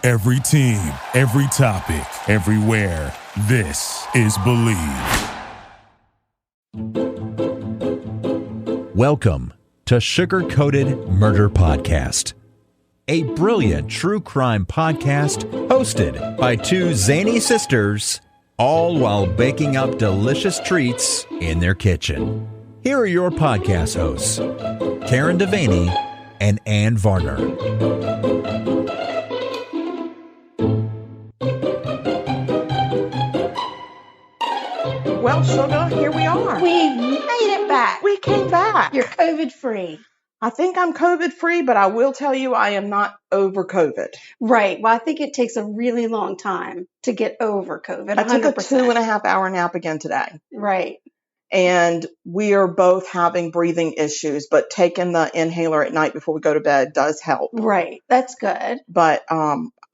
Every team, every topic, everywhere. This is Believe. Welcome to Sugar Coated Murder Podcast, a brilliant true crime podcast hosted by two zany sisters, all while baking up delicious treats in their kitchen. Here are your podcast hosts, Karen Devaney and Ann Varner. Well, sugar, here we are. We made it back. We came back. You're COVID-free. I think I'm COVID-free, but I will tell you I am not over COVID. Right. Well, I think it takes a really long time to get over COVID. I took a 100%. 2.5-hour nap again today. Right. And we are both having breathing issues, but taking the inhaler at night before we go to bed does help. Right. That's good. But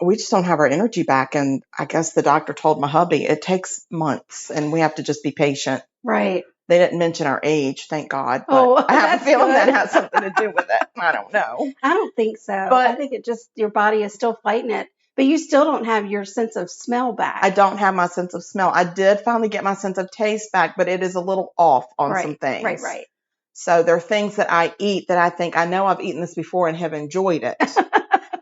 we just don't have our energy back. And I guess the doctor told my hubby it takes months and we have to just be patient. Right. They didn't mention our age, thank God. But Oh, I have a that's feeling good. that has something to do with it. I don't know. I don't think so. But- I think it just, your body is still fighting it. But you still don't have your sense of smell back. I don't have my sense of smell. I did finally get my sense of taste back, but it is a little off on some things. Right. So there are things that I eat that I think I know I've eaten this before and have enjoyed it.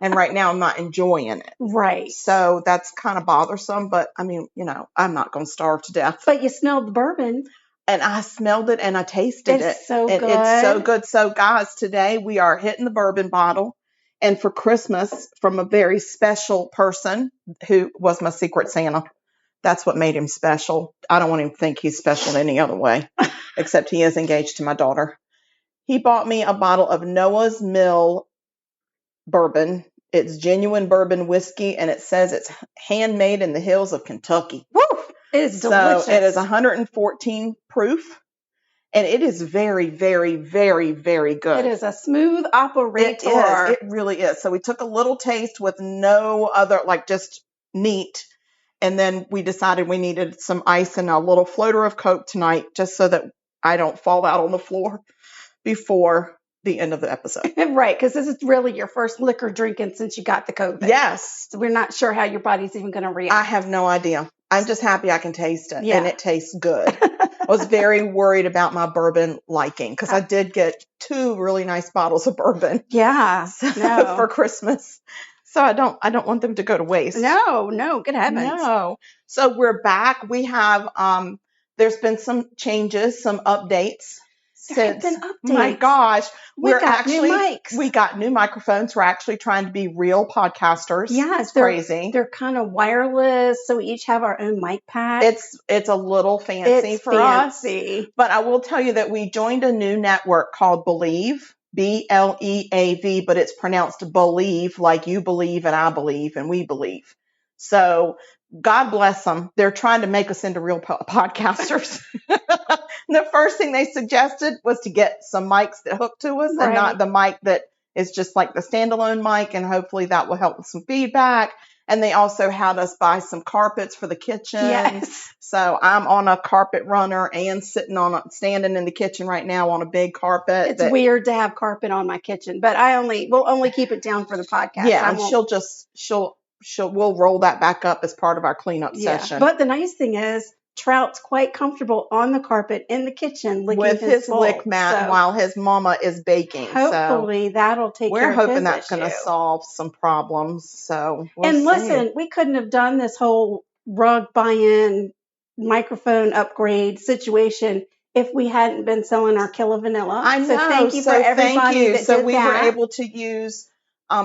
And right now I'm not enjoying it. Right. So that's kind of bothersome, but I mean, you know, I'm not going to starve to death. But you smelled the bourbon. And I smelled it and I tasted it. It's so And good. it's so good. So guys, today we are hitting the bourbon bottle. And for Christmas, from a very special person who was my secret Santa. That's what made him special. I don't want him to think he's special any other way, except he is engaged to my daughter. He bought me a bottle of Noah's Mill bourbon. It's genuine bourbon whiskey, and it says it's handmade in the hills of Kentucky. Woo! It is delicious. So it is 114 proof, and it is very, very, very, very good. It is a smooth operator. It is. It really is. So we took a little taste with no other, like just neat. And then we decided we needed some ice and a little floater of Coke tonight, just so that I don't fall out on the floor before the end of the episode. Right, because this is really your first liquor drinking since you got the COVID. Yes. So we're not sure how your body's even going to react. I have no idea. I'm just happy I can taste it. Yeah. And it tastes good. I was very worried about my bourbon liking because I did get 2 really nice bottles of bourbon Yeah. No. for Christmas. So I don't want them to go to waste. No. Good heavens. No. So we're back. We have there's been some changes, some updates. There have been updates. My gosh. We got new mics. We got new microphones. We're actually trying to be real podcasters. Yeah, It's crazy. They're kind of wireless, so we each have our own mic pack. It's a little fancy It's for us. fancy. But I will tell you that we joined a new network called Believe, BLEAV, but it's pronounced Believe, like you believe and I believe and we believe. So God bless them. They're trying to make us into real podcasters. The first thing they suggested was to get some mics that hook to us and not the mic that is just like the standalone mic. And hopefully that will help with some feedback. And they also had us buy some carpets for the kitchen. Yes. So I'm on a carpet runner and standing in the kitchen right now on a big carpet. It's weird to have carpet on my kitchen, but we'll only keep it down for the podcast. Yeah, and we'll roll that back up as part of our cleanup session. But the nice thing is, Trout's quite comfortable on the carpet in the kitchen licking with his bowl. lick mat So while his mama is baking. hopefully that'll take care we're of hoping his that's going to issue. solve some problems. So we'll And see. listen, we couldn't have done this whole rug buy-in, microphone upgrade situation if we hadn't been selling our Killa Vanilla. I know. So thank you for So everybody thank you. that So did we that. were able to use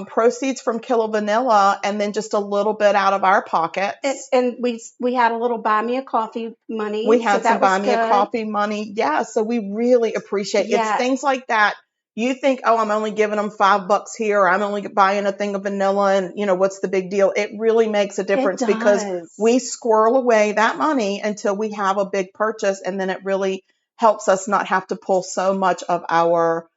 proceeds from Killa Vanilla and then just a little bit out of our pockets. And we had a little buy me a coffee money. We had so some that was buy me a good. coffee money. Yeah. So we really appreciate it. Yes. It's things like that. You think, oh, I'm only giving them $5 here. Or I'm only buying a thing of vanilla and, what's the big deal? It really makes a difference It because does. we squirrel away that money until we have a big purchase. And then it really helps us not have to pull so much of our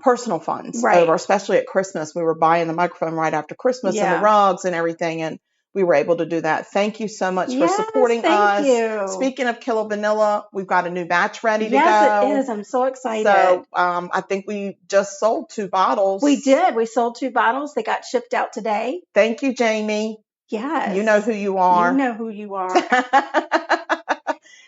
personal funds over, especially at Christmas. We were buying the microphone right after Christmas and the rugs and everything. And we were able to do that. Thank you so much for Yes, supporting thank us. you. Speaking of Kilo Vanilla, we've got a new batch ready to go. Yes, it is. I'm so excited. So I think we just sold 2 bottles. We did. We sold 2 bottles. They got shipped out today. Thank you, Jamie. Yes. You know who you are. You know who you are.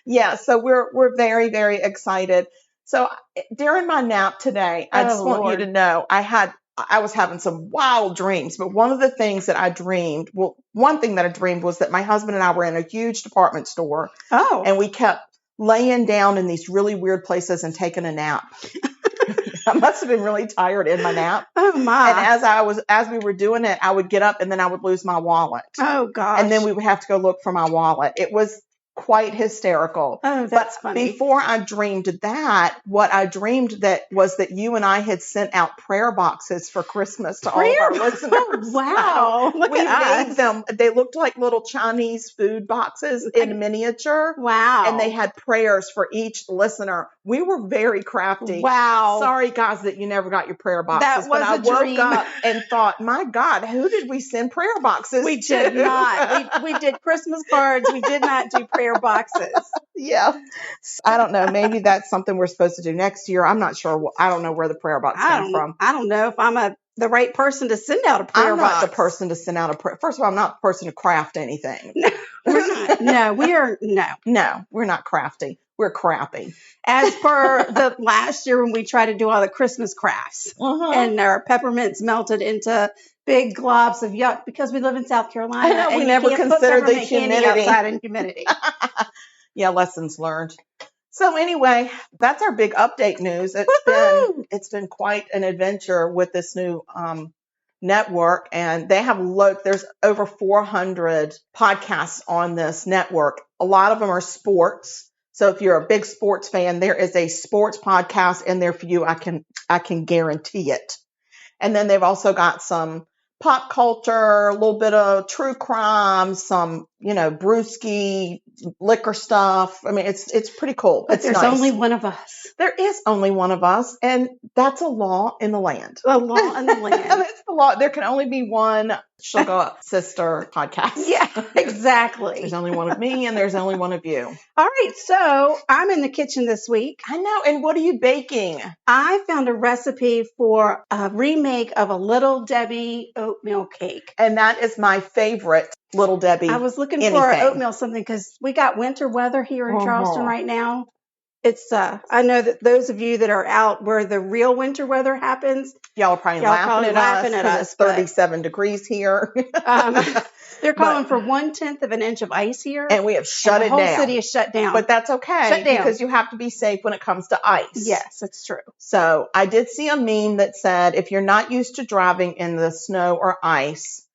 Yeah, so we're very, very excited. So during my nap today, I just want you to know I was having some wild dreams, but one of the things that I dreamed, one thing that I dreamed was that my husband and I were in a huge department store. Oh. And we kept laying down in these really weird places and taking a nap. I must have been really tired in my nap. Oh my. And as we were doing it, I would get up and then I would lose my wallet. Oh gosh. And then we would have to go look for my wallet. It was quite hysterical. Oh, that's funny. Before I dreamed that, what I dreamed was that you and I had sent out prayer boxes for Christmas to all of our listeners. Wow. We made them. They looked like little Chinese food boxes in miniature. Wow. And they had prayers for each listener. We were very crafty. Wow. Sorry, guys, that you never got your prayer boxes. That was I dream. woke up and thought, my God, who did we send prayer boxes We to? did not. We did Christmas cards. We did not do prayer boxes. Yeah. I don't know. Maybe that's something we're supposed to do next year. I'm not sure. I don't know where the prayer box came from. I don't know if I'm the right person to send out a prayer box. I'm not the person to send out a prayer. First of all, I'm not the person to craft anything. No, we're not. No, we are. No, we're not crafty. We're crappy. As per the last year when we tried to do all the Christmas crafts and our peppermints melted into big globs of yuck because we live in South Carolina. I know, we and never you can't considered put the peppermint candy humidity. outside in humidity. Yeah, lessons learned. So anyway, that's our big update news. It's been quite an adventure with this new network, and they have there's over 400 podcasts on this network. A lot of them are sports. So if you're a big sports fan, there is a sports podcast in there for you. I can guarantee it. And then they've also got some pop culture, a little bit of true crime, some, brewski, liquor stuff. I mean, it's pretty cool. But there's only one of us. There is only one of us, and that's a law in the land. A law in the land. That's the law. There can only be one Sugar Sister podcast. Yeah, exactly. There's only one of me, and there's only one of you. All right, so I'm in the kitchen this week. I know. And what are you baking? I found a recipe for a remake of a Little Debbie oatmeal cake. And that is my favorite Little Debbie. I was looking for an oatmeal something because we got winter weather here in Charleston right now. It's I know that those of you that are out where the real winter weather happens, y'all are probably laughing at us. It's 37 degrees here. They're calling for 1/10 of an inch of ice here, and we have shut it down. The whole city is shut down, but that's okay. Shut down because you have to be safe when it comes to ice. Yes, it's true. So I did see a meme that said, if you're not used to driving in the snow or ice,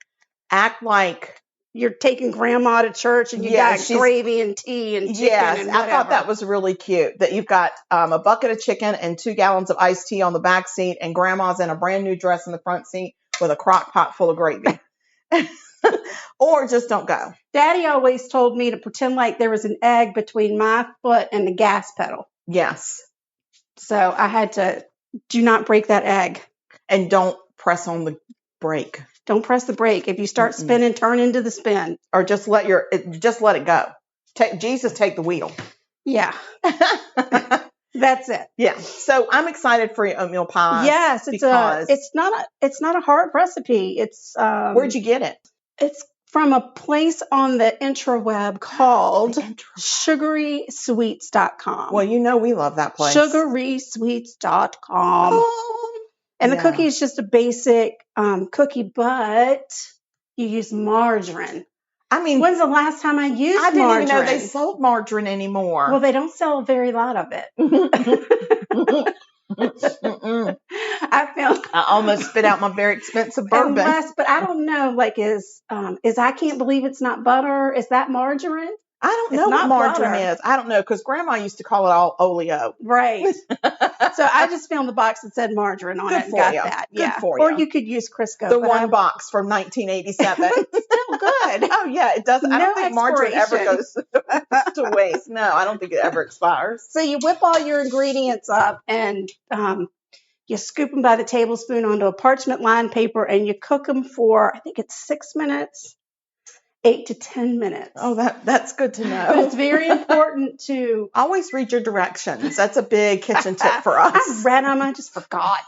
act like you're taking grandma to church and you got gravy and tea and chicken. Yes, and I thought that was really cute. That you've got a bucket of chicken and 2 gallons of iced tea on the back seat, and grandma's in a brand new dress in the front seat with a crock pot full of gravy. Or just don't go. Daddy always told me to pretend like there was an egg between my foot and the gas pedal. Yes. So I had to do not break that egg. And don't press on the brake. Don't press the brake. If you start spinning, turn into the spin. Or just let it go. Take the wheel. Yeah. That's it. Yeah. So I'm excited for your oatmeal pie. Yes, it's not a hard recipe. It's where'd you get it? It's from a place on the intraweb called sugarysweets.com. Well, we love that place. Sugarysweets.com. And the cookie is just a basic cookie, but you use margarine. I mean, when's the last time I used margarine? I didn't even know they sold margarine anymore. Well, they don't sell a very lot of it. I almost spit out my very expensive bourbon. But I don't know, is I can't believe it's not butter. Is that margarine? I don't know what margarine is. I don't know, because Grandma used to call it all oleo. Right. So I just found the box that said margarine on it and got that. Good for you. Or you could use Crisco. The one box from 1987. It's still good. Oh, yeah, it doesn't. I don't think margarine ever goes to waste. No, I don't think it ever expires. So you whip all your ingredients up and you scoop them by the tablespoon onto a parchment lined paper and you cook them for, I think it's 6 minutes. 8 to 10 minutes. Oh, that's good to know. But it's very important to always read your directions. That's a big kitchen tip for us. I read them. I just forgot.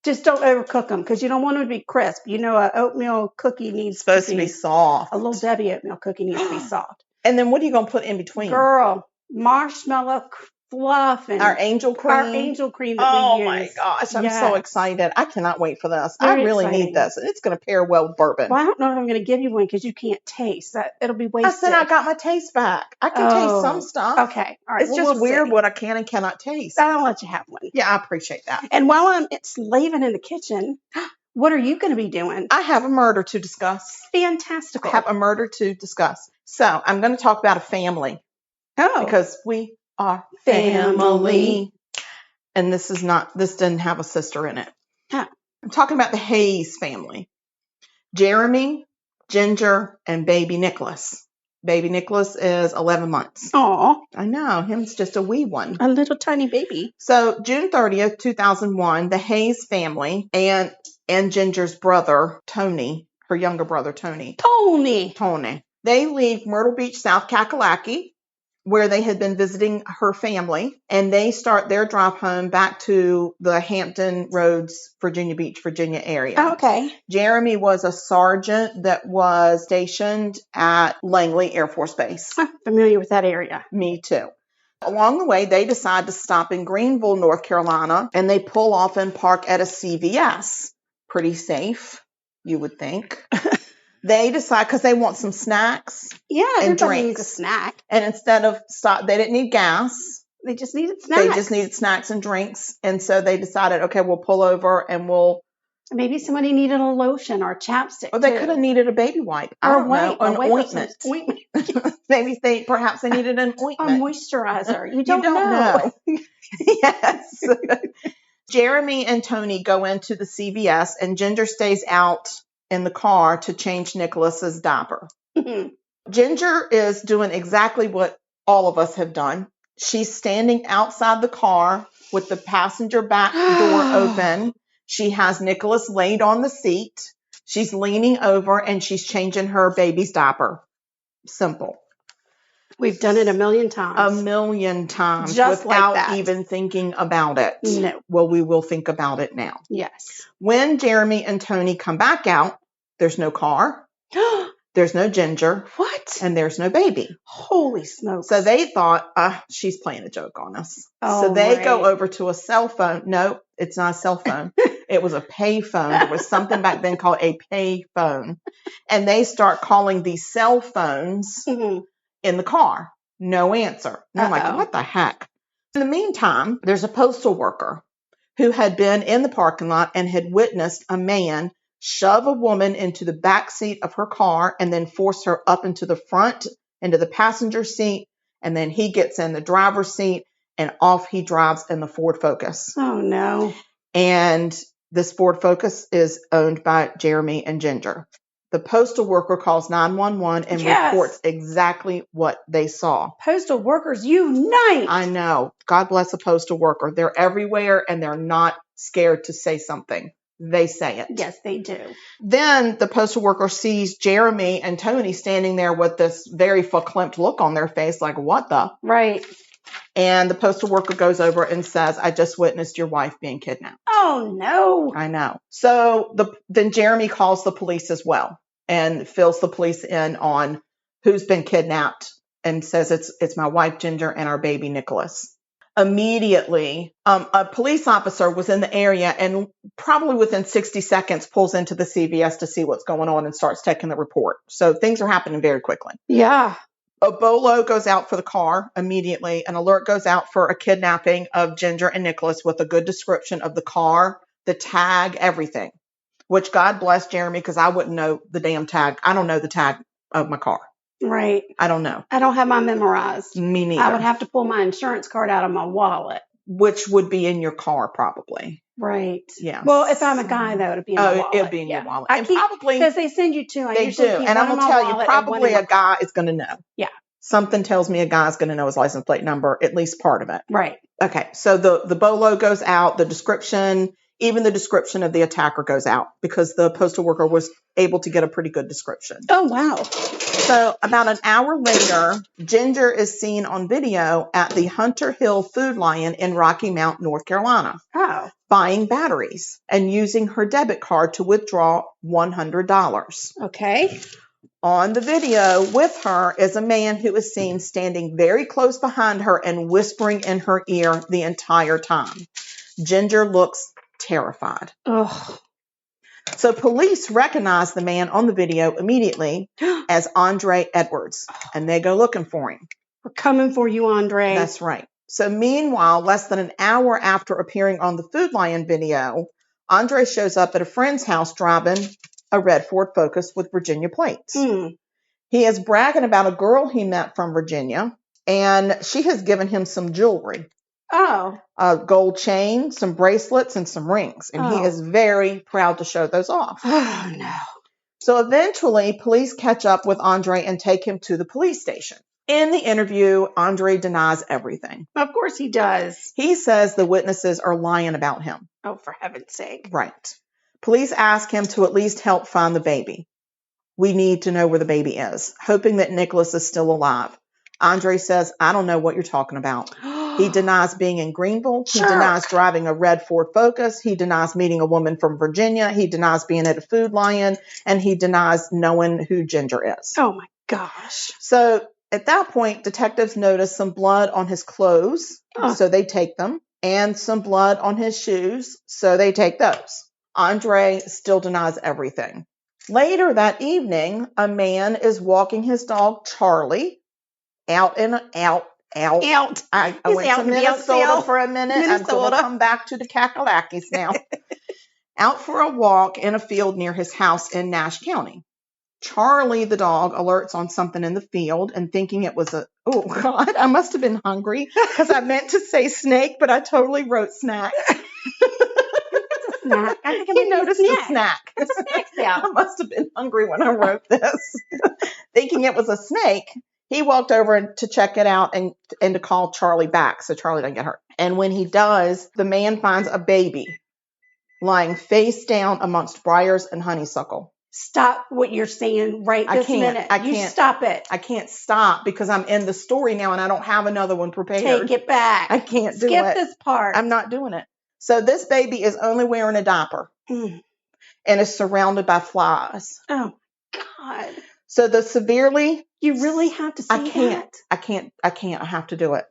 Just don't overcook them because you don't want them to be crisp. You know, an oatmeal cookie needs supposed to be soft. A little Debbie oatmeal cookie needs to be soft. And then what are you going to put in between? Girl, marshmallow fluff and our angel cream. Our angel cream that we use. Oh my gosh, I'm so excited. I cannot wait for this. Very I really exciting. need this. And it's going to pair well with bourbon. Well, I don't know if I'm going to give you one because you can't taste. It'll be wasted. I said I got my taste back. I can taste some stuff. Okay. All right. It's just weird what I can and cannot taste. I'll let you have one. Yeah, I appreciate that. And while I'm slaving in the kitchen, what are you going to be doing? I have a murder to discuss. Fantastical. I have a murder to discuss. So I'm going to talk about a family. Oh. Because we are family. And this didn't have a sister in it. Huh. I'm talking about the Hayes family. Jeremy, Ginger, and baby Nicholas. Baby Nicholas is 11 months. Aw. I know. Him's just a wee one. A little tiny baby. So June 30th, 2001, the Hayes family and Ginger's brother, Tony, her younger brother, Tony. They leave Myrtle Beach, South Kakalaki, where they had been visiting her family, and they start their drive home back to the Hampton Roads, Virginia Beach, Virginia area. Oh, okay. Jeremy was a sergeant that was stationed at Langley Air Force Base. I'm familiar with that area. Me too. Along the way, they decide to stop in Greenville, North Carolina, and they pull off and park at a CVS. Pretty safe, you would think. They decide because they want some snacks. Yeah, and everybody drinks. needs a snack. And instead of they didn't need gas. They just needed snacks. They just needed snacks and drinks. And so they decided, okay, we'll pull over and we'll. Maybe somebody needed a lotion or a chapstick. Or they could have needed a baby wipe. I don't know. An ointment. Maybe perhaps they needed an ointment. A moisturizer. You don't know. Yes. Jeremy and Tony go into the CVS and Ginger stays out in the car to change Nicholas's diaper. Mm-hmm. Ginger is doing exactly what all of us have done. She's standing outside the car with the passenger back door open. She has Nicholas laid on the seat. She's leaning over and she's changing her baby's diaper. Simple. We've done it a million times. A million times. Just without like that. even thinking about it. No. Well, we will think about it now. Yes. When Jeremy and Tony come back out, there's no car. There's no Ginger. What? And there's no baby. Holy smokes. So they thought, she's playing a joke on us. Oh, so they go over to a cell phone. No, it's not a cell phone. It was a pay phone. There was something back then called a pay phone. And they start calling these cell phones in the car. No answer. And I'm like, what the heck? In the meantime, there's a postal worker who had been in the parking lot and had witnessed a man shove a woman into the back seat of her car and then force her up into the front, into the passenger seat. And then he gets in the driver's seat and off he drives in the Ford Focus. Oh, no. And this Ford Focus is owned by Jeremy and Ginger. The postal worker calls 911 and reports exactly what they saw. Postal workers unite. I know. God bless a postal worker. They're everywhere and they're not scared to say something. They say it. Yes, they do. Then the postal worker sees Jeremy and Tony standing there with this very verklempt look on their face, like, what the? Right. And the postal worker goes over and says, I just witnessed your wife being kidnapped. Oh, no. I know. So then Jeremy calls the police as well and fills the police in on who's been kidnapped and says it's my wife, Ginger, and our baby, Nicholas. Immediately, a police officer was in the area and probably within 60 seconds pulls into the CVS to see what's going on and starts taking the report. So things are happening very quickly. Yeah. A bolo goes out for the car immediately. An alert goes out for a kidnapping of Ginger and Nicholas with a good description of the car, the tag, everything. Which God bless Jeremy because I wouldn't know the damn tag. I don't know the tag of my car. Right. I don't know. I don't have mine memorized. Me neither. I would have to pull my insurance card out of my wallet. Which would be in your car probably. Right. Yeah. Well, if I'm a guy, though, it'd be in my wallet. It'd be in your wallet. And probably because they send you two. They do. And I'm going to tell you, probably a guy is going to know. Yeah. Something tells me a guy's going to know his license plate number, at least part of it. Right. Okay. So the bolo goes out. The description Even the description of the attacker goes out because the postal worker was able to get a pretty good description. Oh, wow. So about an hour later, Ginger is seen on video at the Hunter Hill Food Lion in Rocky Mount, North Carolina, buying batteries and using her debit card to withdraw $100. Okay. On the video with her is a man who is seen standing very close behind her and whispering in her ear the entire time. Ginger looks terrified. Oh. So police recognize the man on the video immediately as Andre Edwards, and they go looking for him. We're coming for you, Andre. That's right. So meanwhile, less than an hour after appearing on the Food Lion video, Andre shows up at a friend's house driving a red Ford Focus with Virginia plates. He is bragging about a girl he met from Virginia, and she has given him some jewelry. Oh. A gold chain, some bracelets, and some rings. And he is very proud to show those off. Oh, no. So eventually, police catch up with Andre and take him to the police station. In the interview, Andre denies everything. Of course he does. He says the witnesses are lying about him. Oh, for heaven's sake. Right. Police ask him to at least help find the baby. We need to know where the baby is, hoping that Nicholas is still alive. Andre says, I don't know what you're talking about. He denies being in Greenville. He denies driving a red Ford Focus. He denies meeting a woman from Virginia. He denies being at a Food Lion. And he denies knowing who Ginger is. Oh, my gosh. So at that point, detectives notice some blood on his clothes. So they take them. And some blood on his shoes. So they take those. Andre still denies everything. Later that evening, a man is walking his dog, Charlie, out. I went to Minnesota for a minute. I'm going to come back to the Kakalakis now. Out for a walk in a field near his house in Nash County. Charlie, the dog, alerts on something in the field and thinking it was oh God, I must have been hungry because I meant to say snake, but I totally wrote snack. Snack. I think he noticed a snack. It's a snack sound. I must have been hungry when I wrote this. Thinking it was a snake, he walked over to check it out and to call Charlie back so Charlie doesn't get hurt. And when he does, the man finds a baby lying face down amongst briars and honeysuckle. Stop what you're saying right this minute. You stop it. I can't stop because I'm in the story now and I don't have another one prepared. Take it back. I can't do it. Skip this part. I'm not doing it. So this baby is only wearing a diaper and is surrounded by flies. Oh, God. So the severely... You really have to see that? I can't. I have to do it.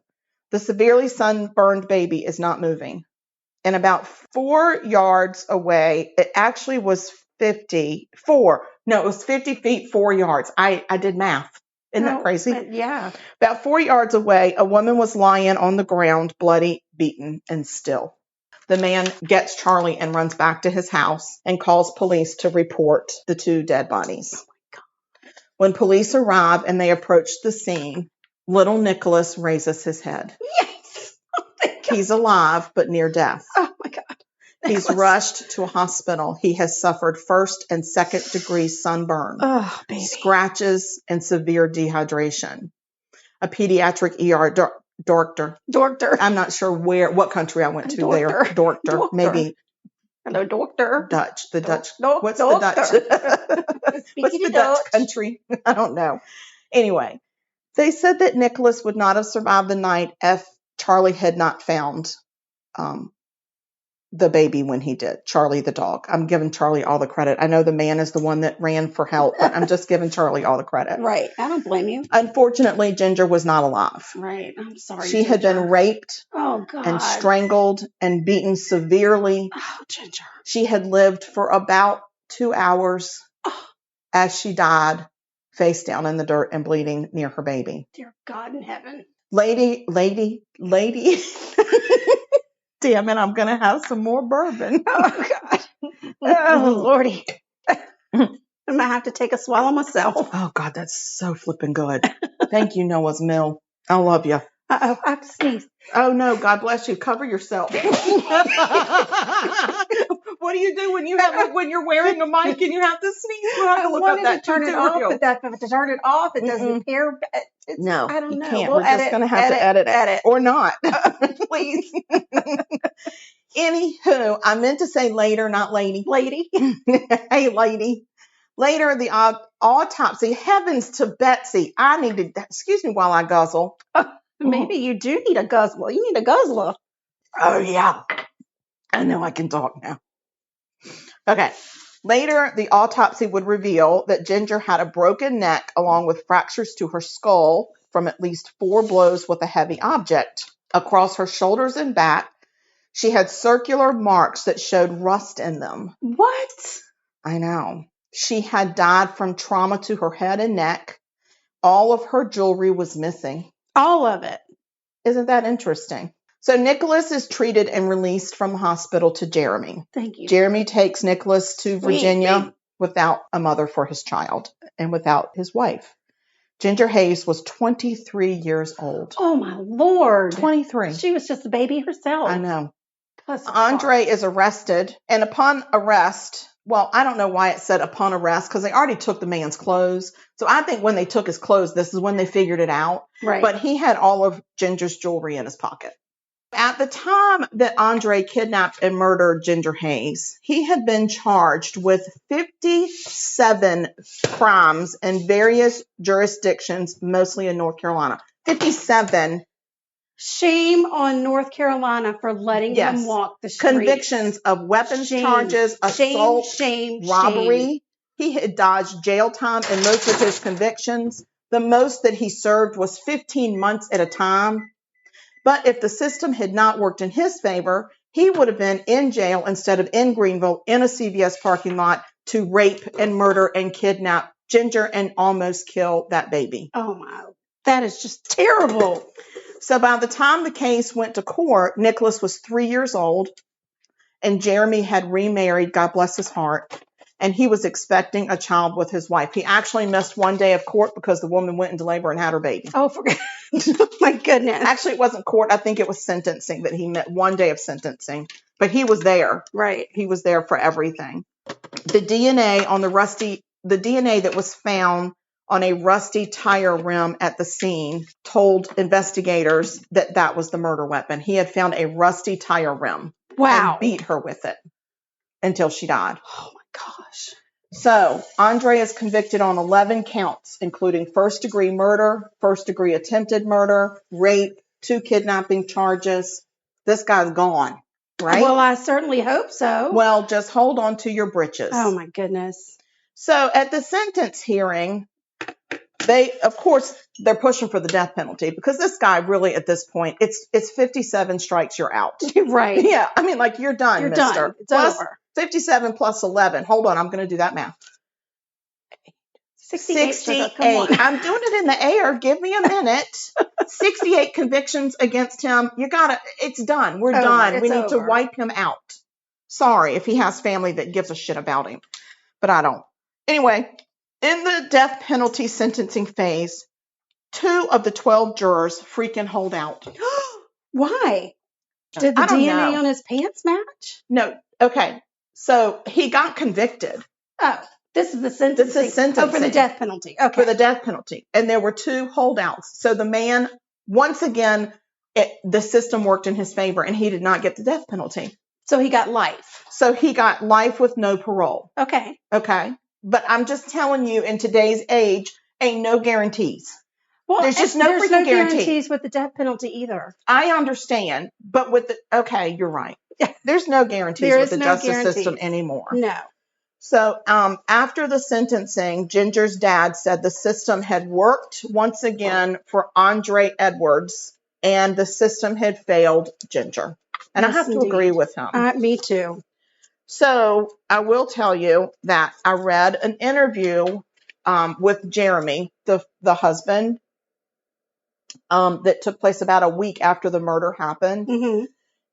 The severely sunburned baby is not moving. And about 4 yards away, it actually was 54. No, it was 50 feet, 4 yards. I did math. Isn't that crazy? Yeah. About 4 yards away, a woman was lying on the ground, bloody, beaten, and still. The man gets Charlie and runs back to his house and calls police to report the 2 dead bodies. Oh my God. When police arrive and they approach the scene, little Nicholas raises his head. Yes. Oh my God. He's alive, but near death. Oh my God. He's rushed to a hospital. He has suffered 1st and 2nd degree sunburn, scratches, and severe dehydration. A pediatric ER doctor. I'm not sure what country I went to there. Doctor. Maybe. Hello, doctor. Dutch. The Dutch. What's the Dutch? What's the Dutch country? I don't know. Anyway, they said that Nicholas would not have survived the night if Charlie had not found the baby when he did. Charlie the dog. I'm giving Charlie all the credit. I know the man is the one that ran for help, but I'm just giving Charlie all the credit. Right. I don't blame you. Unfortunately, Ginger was not alive. Right. I'm sorry. She had been raped and strangled and beaten severely. Oh, Ginger. She had lived for about 2 hours as she died, face down in the dirt and bleeding near her baby. Dear God in heaven. Lady. Damn it, I'm going to have some more bourbon. Oh, God. Oh, Lordy. I'm going to have to take a swallow myself. Oh, God, that's so flipping good. Thank you, Noah's Mill. I love you. Uh-oh, I have to sneeze. Oh, no, God bless you. Cover yourself. What do you do when you're wearing a mic and you have to sneeze? You have to look up that turn it off, but to turn it off, it doesn't appear. No, I don't know. Can't. We're just going to have to edit it. Or not. Please. Anywho, I meant to say later, not lady. Lady. Hey, lady. Later, the autopsy. Heavens to Betsy. I need to, excuse me while I guzzle. Maybe you do need a guzzler. You need a guzzler. Oh, yeah. I know I can talk now. Okay. Later, the autopsy would reveal that Ginger had a broken neck along with fractures to her skull from at least 4 blows with a heavy object. Across her shoulders and back, she had circular marks that showed rust in them. What? I know. She had died from trauma to her head and neck. All of her jewelry was missing. All of it. Isn't that interesting? So Nicholas is treated and released from the hospital to Jeremy. Thank you. Jeremy takes Nicholas to Virginia Sweet. without a mother for his child and without his wife. Ginger Hayes was 23 years old. Oh, my Lord. 23. She was just a baby herself. I know. Bless her Andre heart. is arrested, and upon arrest, well, I don't know why it said upon arrest, because they already took the man's clothes. So I think when they took his clothes, this is when they figured it out. Right. But he had all of Ginger's jewelry in his pocket. At the time that Andre kidnapped and murdered Ginger Hayes, he had been charged with 57 crimes in various jurisdictions, mostly in North Carolina. 57 Shame on North Carolina for letting Yes. him walk the streets. convictions of weapons Shame. charges, assault, Shame. robbery. He had dodged jail time in most of his convictions. The most that he served was 15 months at a time. But if the system had not worked in his favor, he would have been in jail instead of in Greenville in a CVS parking lot to rape and murder and kidnap Ginger and almost kill that baby. Oh, my. That is just terrible. So by the time the case went to court, Nicholas was 3 years old and Jeremy had remarried, God bless his heart, and he was expecting a child with his wife. He actually missed one day of court because the woman went into labor and had her baby. Oh, oh my goodness. Actually, it wasn't court. I think it was sentencing that he met one day of sentencing, but he was there. Right. He was there for everything. The DNA that was found on a rusty tire rim at the scene told investigators that that was the murder weapon. He had found a rusty tire rim. Wow. And beat her with it until she died. Oh my gosh. So Andre is convicted on 11 counts, including first-degree murder, first-degree attempted murder, rape, 2 kidnapping charges. This guy's gone, right? Well, I certainly hope so. Well, just hold on to your britches. Oh my goodness. So at the sentence hearing, they're pushing for the death penalty because this guy really at this point, it's 57 strikes, you're out. Right. Yeah. I mean, like you're done, You're mister. done. It's Plus, over. 57 plus 11. Hold on. I'm going to do that math. 68. 68. Come on. I'm doing it in the air. Give me a minute. 68 convictions against him. It's done. We're done. It's We need to over. wipe him out. Sorry if he has family that gives a shit about him, but I don't. Anyway, in the death penalty sentencing phase, 2 of the 12 jurors freaking hold out. Why? Did the I don't DNA know. on his pants match? No. Okay. So he got convicted. Oh, this is the sentencing. This is sentencing. Oh, for the death penalty. Okay. For the death penalty. And there were 2 holdouts. So the man, once again, the system worked in his favor and he did not get the death penalty. So he got life. So he got life with no parole. Okay. Okay. But I'm just telling you, in today's age, ain't no guarantees. Well, There's just no there's freaking no guarantee. guarantees with the death penalty either. I understand. But okay, you're right. There's no guarantees There with is the no justice guarantees. system anymore. No. So after the sentencing, Ginger's dad said the system had worked once again for Andre Edwards and the system had failed Ginger. And Yes, I have to indeed. agree with him. Me too. So I will tell you that I read an interview with Jeremy, the husband, that took place about a week after the murder happened. Mm-hmm.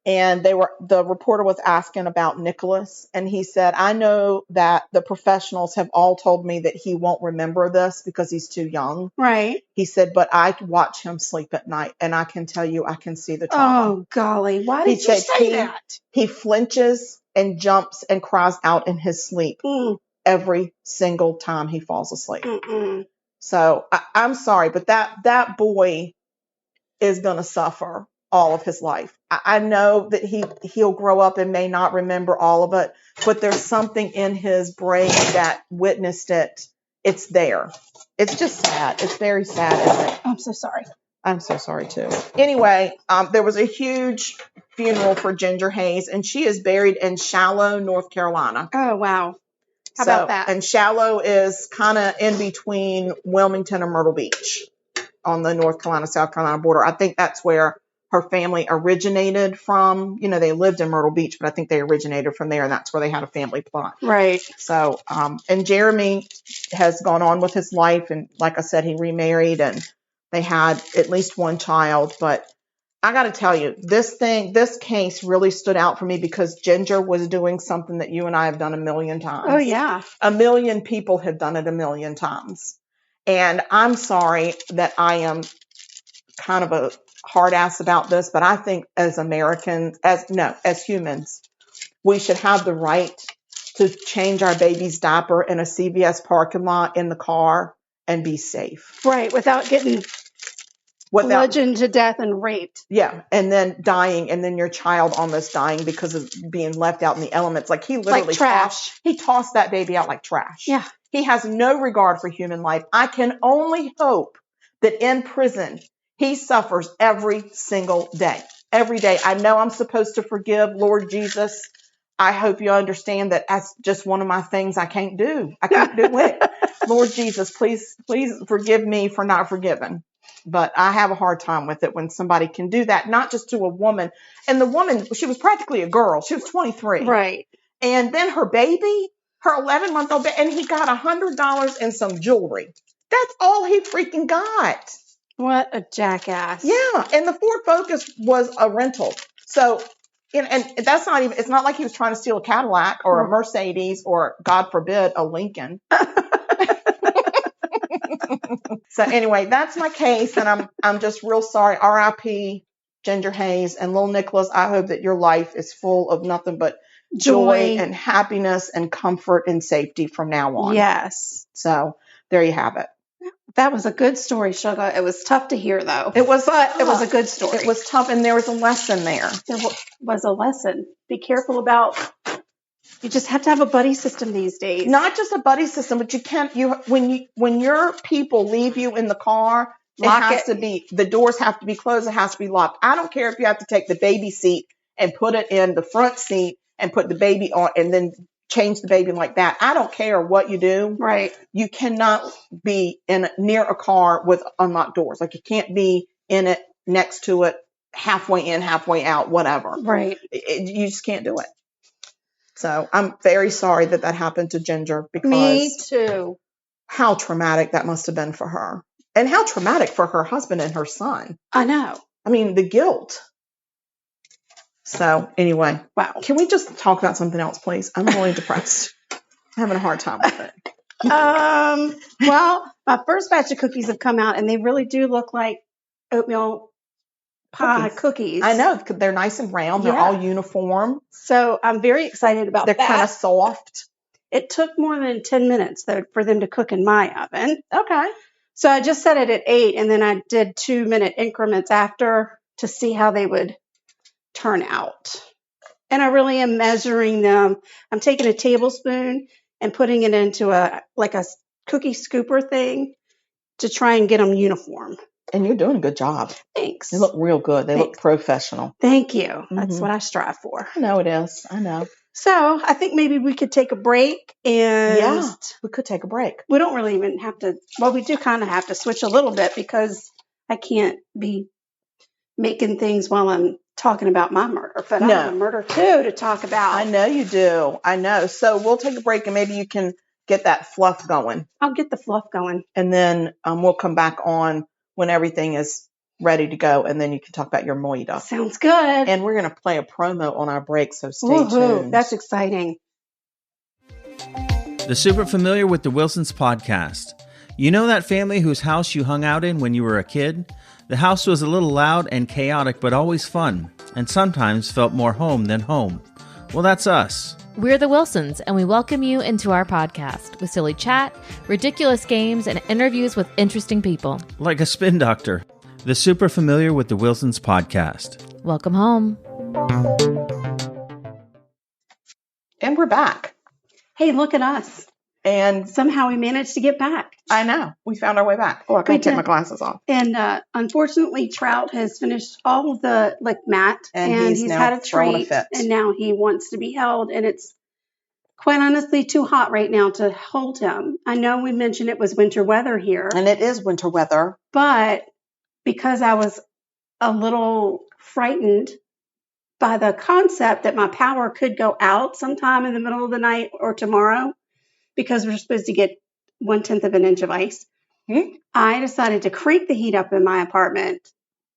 And the reporter was asking about Nicholas, and he said, I know that the professionals have all told me that he won't remember this because he's too young. Right. He said, but I watch him sleep at night, and I can tell you, I can see the trauma. Oh, golly. Why He did you said say that? He flinches and jumps and cries out in his sleep every single time he falls asleep. Mm-mm. So I'm sorry, but that boy is going to suffer. all of his life. I know that he'll grow up and may not remember all of it, but there's something in his brain that witnessed it. It's there. It's just sad. It's very sad, isn't it? I'm so sorry. I'm so sorry too. Anyway, there was a huge funeral for Ginger Hayes, and she is buried in Shallow, North Carolina. Oh, wow. How about that? And Shallow is kind of in between Wilmington and Myrtle Beach on the North Carolina, South Carolina border. I think that's where her family originated from. You know, they lived in Myrtle Beach, but I think they originated from there, and that's where they had a family plot. Right. So, and Jeremy has gone on with his life, and like I said, he remarried, and they had at least one child. But I got to tell you, this case really stood out for me because Ginger was doing something that you and I have done a million times. Oh, yeah. A million people have done it a million times. And I'm sorry that I am kind of a hard ass about this, but I think as Americans, as humans, we should have the right to change our baby's diaper in a CVS parking lot in the car and be safe. Right, without getting bludgeoned to death and raped. Yeah, and then dying, and then your child almost dying because of being left out in the elements. Like he literally like trash. He tossed that baby out like trash. Yeah. He has no regard for human life. I can only hope that in prison he suffers every single day. Every day. I know I'm supposed to forgive, Lord Jesus. I hope you understand that that's just one of my things I can't do. I can't do it. Lord Jesus, please forgive me for not forgiving. But I have a hard time with it when somebody can do that, not just to a woman. And the woman, she was practically a girl. She was 23. Right. And then her baby, her 11-month-old baby, and he got $100 and some jewelry. That's all he freaking got. What a jackass. Yeah. And the Ford Focus was a rental. So, and that's not even, it's not like he was trying to steal a Cadillac or a Mercedes or, God forbid, a Lincoln. So anyway, that's my case, and I'm just real sorry. R.I.P. Ginger Hayes and Little Nicholas. I hope that your life is full of nothing but joy and happiness and comfort and safety from now on. Yes. So there you have it. That was a good story, Sugar. It was tough to hear, though. It was a good story. It was tough, and there was a lesson there. There was a lesson. Be careful about. You just have to have a buddy system these days. Not just a buddy system, but you can't. When your people leave you in the car, the doors have to be closed. It has to be locked. I don't care if you have to take the baby seat and put it in the front seat and put the baby on, and then change the baby like that. I don't care what you do. Right. You cannot be near a car with unlocked doors. Like you can't be in it, next to it, halfway in, halfway out, whatever. Right. You just can't do it. So I'm very sorry that happened to Ginger because me too. How traumatic that must have been for her, and how traumatic for her husband and her son. I know. I mean, the guilt. So anyway, wow. Can we just talk about something else, please? I'm really depressed. I'm having a hard time with it. Well, my first batch of cookies have come out, and they really do look like oatmeal pie cookies. I know. They're nice and round. They're all uniform. So I'm very excited about that. They're kind of soft. It took more than 10 minutes for them to cook in my oven. Okay. So I just set it at 8, and then I did 2-minute increments after to see how they would turn out. And I really am measuring them. I'm taking a tablespoon and putting it into a cookie scooper thing to try and get them uniform. And you're doing a good job. Thanks. They look real good. They look professional. Thank you. That's what I strive for. I know it is. I know. So I think maybe we could take a break. And we could take a break. We don't really even have to. Well, we do kind of have to switch a little bit because I can't be making things while I'm talking about my murder. But I have a murder too to talk about. I know you do. I know. So we'll take a break and maybe you can get that fluff going. I'll get the fluff going. And then we'll come back on when everything is ready to go, and then you can talk about your moida. Sounds good. And we're going to play a promo on our break, so stay tuned. That's exciting. The super familiar with the Wilsons podcast. You know that family whose house you hung out in when you were a kid? The house was a little loud and chaotic, but always fun, and sometimes felt more home than home. Well, that's us. We're the Wilsons, and we welcome you into our podcast with silly chat, ridiculous games, and interviews with interesting people. Like a spin doctor. the super familiar with the Wilsons podcast. Welcome home. And we're back. Hey, look at us. And Somehow we managed to get back. I know. We found our way back. Oh, I gotta take my glasses off. And unfortunately, Trout has finished all of the lick mat. And he's now had a throwing a treat. fit. And now he wants to be held. And it's quite honestly too hot right now to hold him. I know we mentioned it was winter weather here. And it is winter weather. But because I was a little frightened by the concept that my power could go out sometime in the middle of the night or tomorrow, because we're supposed to get 1/10 of an inch of ice, I decided to crank the heat up in my apartment